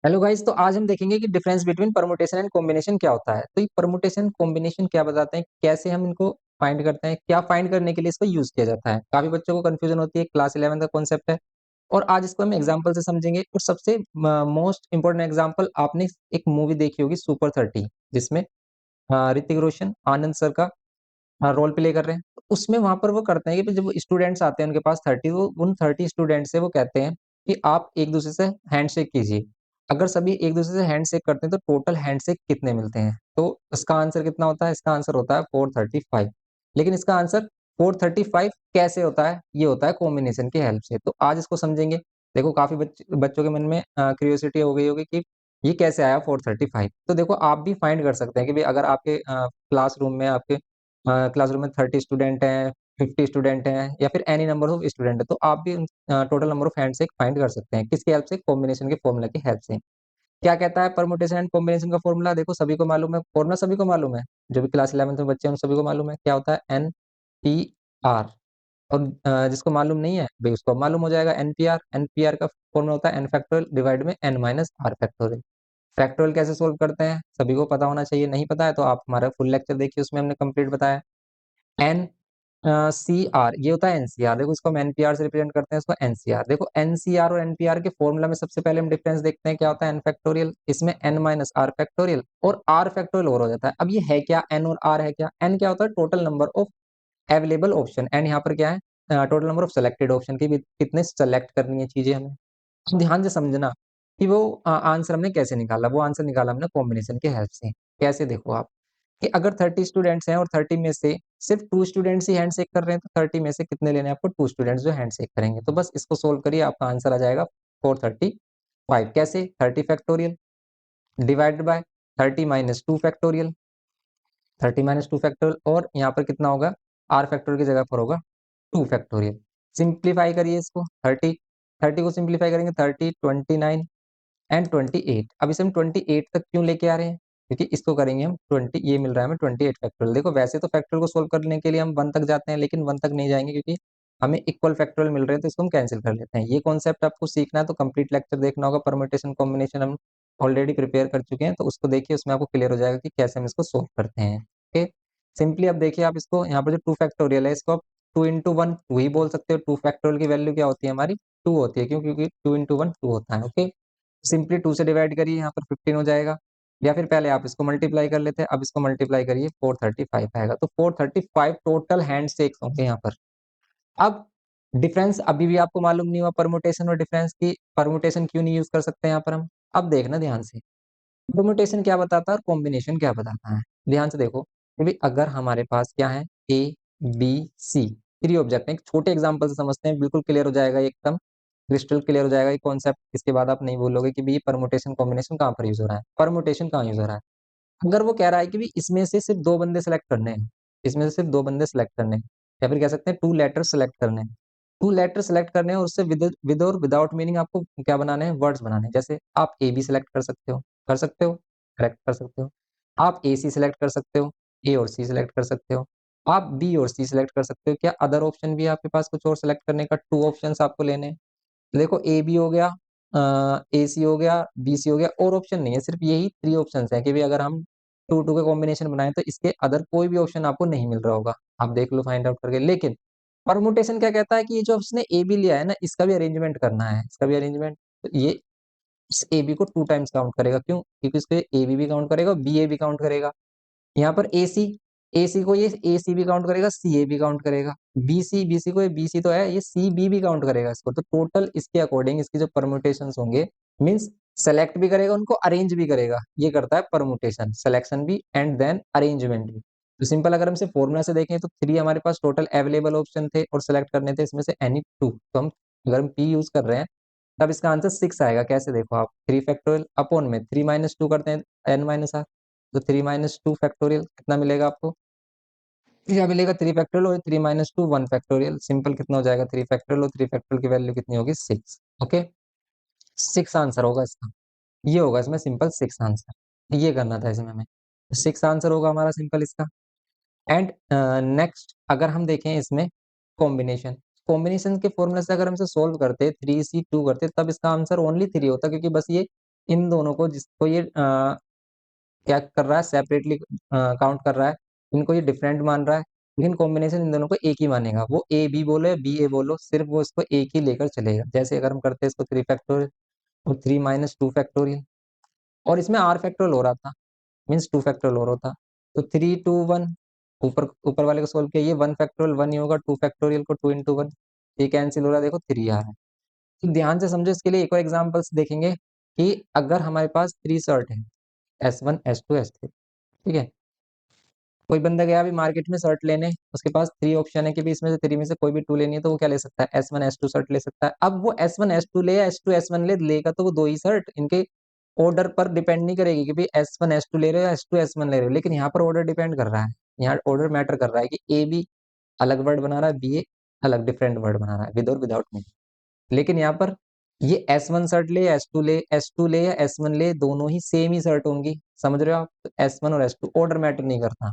Hello guys, तो आज हम देखेंगे कि difference between permutation and combination क्या होता है। तो ये परमुटेशन कॉम्बिनेशन क्या बताते हैं, कैसे हम इनको फाइंड करते हैं, क्या फाइंड करने के लिए इसको यूज किया जाता है। काफी बच्चों को कंफ्यूजन होती है, क्लास 11 का कॉन्सेप्ट है और आज इसको हम एग्जांपल से समझेंगे। और सबसे मोस्ट इंपोर्टेंट एग्जांपल, आपने एक मूवी देखी होगी सुपर 30, जिसमें ऋतिक रोशन आनंद सर का रोल प्ले कर रहे हैं। तो उसमें वहां पर वो करते हैं कि जब स्टूडेंट्स आते हैं उनके पास 30, वो उन 30 स्टूडेंट से वो कहते हैं कि आप एक दूसरे से हैंडशेक कीजिए। अगर सभी एक दूसरे से हैंडशेक करते हैं तो टोटल हैंडशेक कितने मिलते हैं। तो इसका आंसर कितना होता है, इसका आंसर होता है 435। लेकिन इसका आंसर 435 कैसे होता है, ये होता है कॉम्बिनेशन की हेल्प से। तो आज इसको समझेंगे। देखो, काफी बच्चों के मन में क्यूरियोसिटी हो गई होगी कि ये कैसे आया 435। तो देखो, आप भी फाइंड कर सकते हैं कि भाई अगर आपके क्लासरूम में आपके क्लासरूम में 30 स्टूडेंट हैं, 50 स्टूडेंट हैं, या फिर एनी नंबर ऑफ स्टूडेंट है, तो आप भी टोटल नंबर ऑफ हैंड से फाइंड कर सकते हैं। किसकी हेल्प से? कॉम्बिनेशन के फॉर्मूला की हेल्प से। क्या कहता है परमुटेशन एंड कॉम्बिनेशन का फॉर्मूला? देखो, सभी को मालूम है फॉर्मूला, सभी को मालूम है। जो भी क्लास 11 में बच्चे हैं उन सभी को मालूम है क्या होता है, एन पी आर। और जिसको मालूम नहीं है भाई उसको मालूम हो जाएगा, एनपीआर। एनपीआर का फॉर्मूला होता है एन फैक्टोरियल डिवाइड में N minus R factorial. Factorial कैसे सोल्व करते हैं सभी को पता होना चाहिए। नहीं पता है तो आप हमारा फुल लेक्चर देखिए, उसमें हमने कंप्लीट बताया। एन सी आर, ये होता है एनसीआर। देखो, इसको हम एनपीआर से रिप्रेजेंट करते हैं, इसको एनसीआर। देखो, एनसीआर और एनपीआर के फॉर्मूला में सबसे पहले हम डिफरेंस देखते हैं क्या होता है। एन फैक्टोरियल, इसमें एन माइनस आर फैक्टोरियल और आर फैक्टोरियल और हो जाता है। अब ये है क्या, एन और आर है क्या? एन क्या होता है? Total number of available option. And यहाँ पर क्या है? Total number of selected option की भी कितने सेलेक्ट करनी है चीजें हमें। अब ध्यान से समझना कि वो आंसर हमने कैसे निकाला। वो आंसर निकाला हमने कॉम्बिनेशन की हेल्प से। कैसे? देखो आप, कि अगर 30 स्टूडेंट्स हैं और 30 में से सिर्फ 2 स्टूडेंट्स ही हैंड शेक कर रहे हैं, तो 30 में से कितने लेने हैं आपको? 2 स्टूडेंट्स जो हैंड शेक करेंगे। तो बस इसको सोल्व करिए, आपका आंसर आ जाएगा 435। कैसे? 30 factorial divided by 30 minus 2 factorial. 30 minus 2 factorial, और यहाँ पर कितना होगा? आर फैक्टोरियल की जगह पर होगा 2 फैक्टोरियल। सिंप्लीफाई करिए इसको। 30 30 को सिंप्लीफाई करेंगे, 30 29 एंड 28। अब इसे हम 28 तक क्यों लेके आ रहे हैं? क्योंकि इसको करेंगे हम 20, ये मिल रहा है हमें 28 फैक्टोरियल। देखो, वैसे तो फैक्टोरियल को सोल्व करने के लिए हम 1 तक जाते हैं, लेकिन 1 तक नहीं जाएंगे क्योंकि हमें इक्वल फैक्टोरियल मिल रहे हैं, तो इसको हम कैंसिल कर लेते हैं। ये कॉन्सेप्ट आपको सीखना है तो कंप्लीट लेक्चर देखना होगा। परम्यूटेशन कॉम्बिनेशन हम ऑलरेडी प्रिपेयर कर चुके हैं, तो उसको देखिए, उसमें आपको क्लियर हो जाएगा कि कैसे हम इसको सोल्व करते हैं। ओके, सिंपली अब देखिए, आप इसको यहाँ पर जो 2 फैक्टोरियल है, इसको आप 2 इंटू वन टू ही बोल सकते हो। 2 फैक्टोरियल की वैल्यू क्या होती है हमारी? 2 होती है। क्यों? क्योंकि 2 इंटू वन 2 होता है। ओके, सिंपली 2 से डिवाइड करिए, यहाँ पर 15 हो जाएगा। या फिर पहले आप इसको मल्टीप्लाई कर लेते हैं, अब इसको मल्टीप्लाई करिए, 435 आएगा। तो 435 टोटल हैंड शेक्स होंगे यहाँ पर। अब डिफरेंस अभी भी आपको मालूम नहीं हुआ परमुटेशन और डिफरेंस की। परमुटेशन क्यों नहीं यूज कर सकते यहाँ पर हम? अब देखना ध्यान से, परमुटेशन क्या बताता है और कॉम्बिनेशन क्या बताता है। ध्यान से देखो कि भाई अगर हमारे पास क्या है, ए बी सी, 3 ऑब्जेक्ट है। एक छोटे एग्जांपल से समझते हैं, बिल्कुल क्लियर हो जाएगा, एकदम क्रिस्टल क्लियर हो जाएगा ये कॉन्सेप्ट। इसके बाद आप नहीं बोलोगे कि भाई परमुटेशन कॉम्बिनेशन कहाँ पर यूज हो रहा है, परमुटेशन कहाँ यूज हो रहा है। अगर वो कह रहा है कि भाई इसमें से सिर्फ 2 बंदे सेलेक्ट करने हैं, इसमें से सिर्फ 2 बंदे सेलेक्ट करने हैं, या फिर कह सकते हैं 2 लेटर सेलेक्ट करने हैं। 2 लेटर सेलेक्ट करने हैं और उससे विद और विदाउट मीनिंग आपको क्या बनाने हैं? वर्ड्स बनाने हैं। जैसे आप ए बी सेलेक्ट कर सकते हो, कर सकते हो, करेक्ट कर सकते हो। आप ए सी सेलेक्ट कर सकते हो, ए और सी सेलेक्ट कर सकते हो। आप बी और सी सेलेक्ट कर सकते हो। क्या अदर ऑप्शन भी है आपके पास कुछ और सेलेक्ट करने का? 2 ऑप्शंस आपको लेने हैं। देखो, ए बी हो गया, ए सी हो गया, बी सी हो गया, और ऑप्शन नहीं है, सिर्फ यही 3 ऑप्शन है कि भाई अगर हम 2 2 के कॉम्बिनेशन बनाए तो इसके अदर कोई भी ऑप्शन आपको नहीं मिल रहा होगा। आप देख लो फाइंड आउट करके। लेकिन परमुटेशन क्या कहता है कि ये जो उसने ए बी लिया है ना, इसका भी अरेंजमेंट करना है, इसका भी अरेंजमेंट। तो ये इस ए बी को 2 टाइम्स काउंट करेगा। क्यों? क्योंकि इसको ए बी भी काउंट करेगा, बी ए भी काउंट करेगा। यहाँ पर ए सी को ये ए सी भी काउंट करेगा, सी ए भी काउंट करेगा। बी सी को ये बी सी तो है, ये सी बी भी काउंट करेगा इसको। तो टोटल इसके अकॉर्डिंग इसकी जो परमुटेशन होंगे, मीन्स सेलेक्ट भी करेगा उनको, अरेंज भी करेगा। ये करता है परमुटेशन, सिलेक्शन भी एंड देन अरेंजमेंट भी। तो सिंपल अगर हमसे फॉर्मूला से देखें तो 3 हमारे पास टोटल अवेलेबल ऑप्शन थे और सेलेक्ट करने थे, इसमें से एनी 2। तो हम अगर हम पी यूज कर रहे हैं तब इसका आंसर 6 आएगा। कैसे? देखो आप, 3 फैक्टोरियल अपॉन में 3 माइनस 2 करते हैं, एन माइनस आर। तो 3 माइनस 2 फैक्टोरियल कितना मिलेगा आपको? क्या मिलेगा? 3 फैक्टोरियल और 3 माइनस 2 1 फैक्टोरियल। सिंपल कितना हो जाएगा? 3 फैक्टोरियल, और 3 फैक्टोरियल की वैल्यू कितनी होगी? 6। ओके, 6 आंसर होगा इसका। ये होगा इसमें सिंपल 6 आंसर। ये करना था इसमें हमें। 6 आंसर होगा हमारा सिंपल इसका। एंड नेक्स्ट अगर हम देखें इसमें कॉम्बिनेशन, कॉम्बिनेशन के फॉर्मूले से अगर हम इसे सोल्व करते 3C2 करते, तब इसका आंसर ओनली 3 होता, क्योंकि बस ये इन दोनों को, जिसको ये क्या कर रहा है, सेपरेटली काउंट कर रहा है, इनको ये डिफरेंट मान रहा है, लेकिन कॉम्बिनेशन इन दोनों को एक ही मानेगा। वो ए बी बोलो या बी ए बोलो, सिर्फ वो इसको एक ही लेकर चलेगा। जैसे अगर हम करते हैं इसको 3 फैक्टोरियल और 3 - 2 फैक्टोरियल, और इसमें आर फैक्टोरियल हो रहा था, मीन्स 2 फैक्टोरियल और होता, तो 3 2 1, ऊपर ऊपर वाले को सोल्व किया, ये 1 फैक्टोरियल 1 ही होगा, 2 फैक्टोरियल को 2 × 1, ये कैंसिल हो रहा है, देखो 3 आ रहा है। तो ध्यान से समझो, इसके लिए एक और एग्जांपल्स देखेंगे कि अगर हमारे पास 3 शर्ट है, S1 S2 S3, ठीक है। कोई बंदा गया अभी मार्केट में शर्ट लेने, उसके पास 3 ऑप्शन है कि भी इसमें से 3 में से कोई भी 2 लेनी है, तो वो क्या ले सकता है, S1 S2 शर्ट ले सकता है। अब वो S1 S2 ले या S2 S1 लेगा तो वो दो ही शर्ट, इनके ऑर्डर पर डिपेंड नहीं करेगी कि भाई S1 S2 ले रहे हो या S2 S1 ले रहे हो, लेकिन यहाँ पर ऑर्डर डिपेंड कर रहा है। यहाँ ऑर्डर मैटर कर रहा है कि ए बी अलग वर्ड बना रहा है, बी ए अलग डिफरेंट वर्ड बना रहा है, विद और विदाउट में। लेकिन यहाँ पर ये S1 शर्ट ले या S2 ले या S1 ले, दोनों ही सेम ही शर्ट होंगी, समझ रहे हो आप। तो S1 और S2 ऑर्डर मैटर नहीं करता।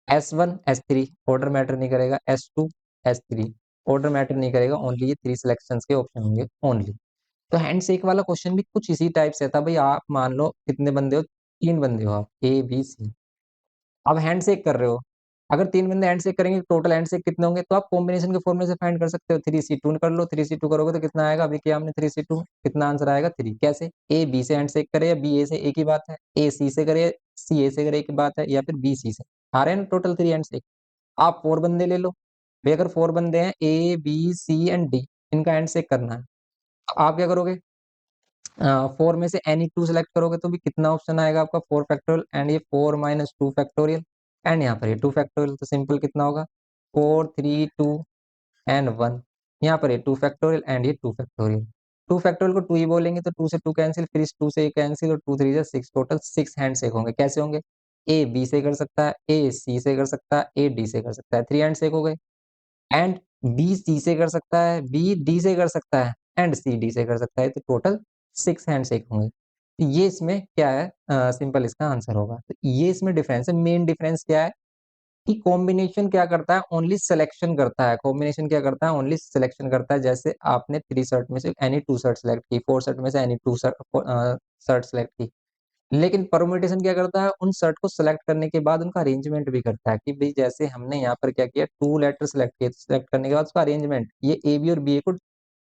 S1 S3 ऑर्डर मैटर नहीं करेगा, S2 S3 ऑर्डर मैटर नहीं करेगा, ओनली ये 3 सिलेक्शंस के ऑप्शन होंगे ओनली। तो हैंड शेक वाला क्वेश्चन भी कुछ इसी टाइप से था भाई। आप मान लो कितने बंदे हो, 3 बंदे हो आप, ए बी सी, अब हैंड शेक कर रहे हो। अगर 3 बंदे हैंड शेक करेंगे, टोटल हैंड शेक कितने होंगे, तो आप कॉम्बिनेशन के फॉर्मूले से फाइंड कर सकते हो। 3C2 कर लो, 3C2 करोगे तो कितना आएगा, अभी किया हमने 3C2, कितना आंसर आएगा 3। कैसे, ए बी से हैंड शेक करे या बी ए से, एक ही बात है। ए सी से करे, सी ए से करे, एक ही बात है, या फिर बी सी से, आ रहे हैं ना टोटल 3 हैंड शेक। आप 4 बंदे ले लो भाई, अगर 4 बंदे हैं, A B C and D, इनका हैंड शेक करना है, आप क्या करोगे, 4 में से एनी 2 सेलेक्ट करोगे तो भी कितना ऑप्शन आएगा आपका, 4 फैक्टोरियल, एंड ये 4 - 2 फैक्टोरियल, एंड यहाँ पर ये 2 फैक्टोरियल, तो सिंपल कितना होगा, 4 3 2 एंड 1, यहाँ पर ये 2 फैक्टोरियल एंड ये 2 फैक्टोरियल। 2 फैक्टोरियल को 2 ही बोलेंगे तो 2 से 2 कैंसिल, फिर इस 2 से ये कैंसिल, और 2 3 6, टोटल 6 हैंड शेक होंगे। कैसे होंगे, ए बी से कर सकता है, ए सी से कर सकता है, ए डी से कर सकता है, 3 हैंड शेक हो गए। एंड बी सी से कर सकता है, बी डी से कर सकता है, एंड सी डी से कर सकता है, तो टोटल 6 हैंड शेक होंगे। तो ये इसमें क्या है, सिंपल इसका आंसर होगा। तो ये इसमें डिफरेंस है। मेन डिफरेंस क्या है कि कॉम्बिनेशन क्या करता है, ओनली सिलेक्शन करता है। कॉम्बिनेशन क्या करता है, ओनली सिलेक्शन करता है। जैसे आपने 3 शर्ट में से एनी 2 शर्ट सेलेक्ट की, 4 शर्ट में से एनी 2 शर्ट सेलेक्ट की, लेकिन परमुटेशन क्या करता है, उन शर्ट को सिलेक्ट करने के बाद उनका अरेंजमेंट भी करता है। कि भाई जैसे हमने यहाँ पर क्या किया, 2 लेटर सेलेक्ट किए, सेलेक्ट करने के बाद उसका अरेंजमेंट, ये ए बी और बी ए को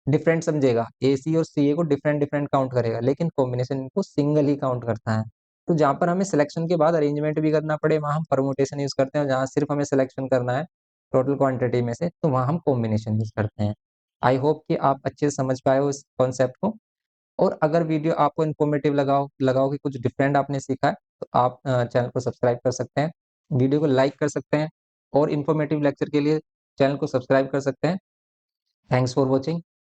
डिफरेंट समझेगा, ए सी और सी ए को डिफरेंट डिफरेंट काउंट करेगा, लेकिन कॉम्बिनेशन इनको सिंगल ही काउंट करता है। तो जहाँ पर हमें सिलेक्शन के बाद अरेंजमेंट भी करना पड़े, वहां हम परमुटेशन यूज करते हैं। जहाँ सिर्फ हमें सिलेक्शन करना है टोटल क्वांटिटी में से, तो वहां हम कॉम्बिनेशन यूज करते हैं। आई होप कि आप अच्छे से समझ पाए हो इस कॉन्सेप्ट को। और अगर वीडियो आपको इन्फॉर्मेटिव लगाओ कि कुछ डिफरेंट आपने सीखा है, तो आप चैनल को सब्सक्राइब कर सकते हैं, वीडियो को लाइक कर सकते हैं, और इन्फॉर्मेटिव लेक्चर के लिए चैनल को सब्सक्राइब कर सकते हैं। Thanks for watching.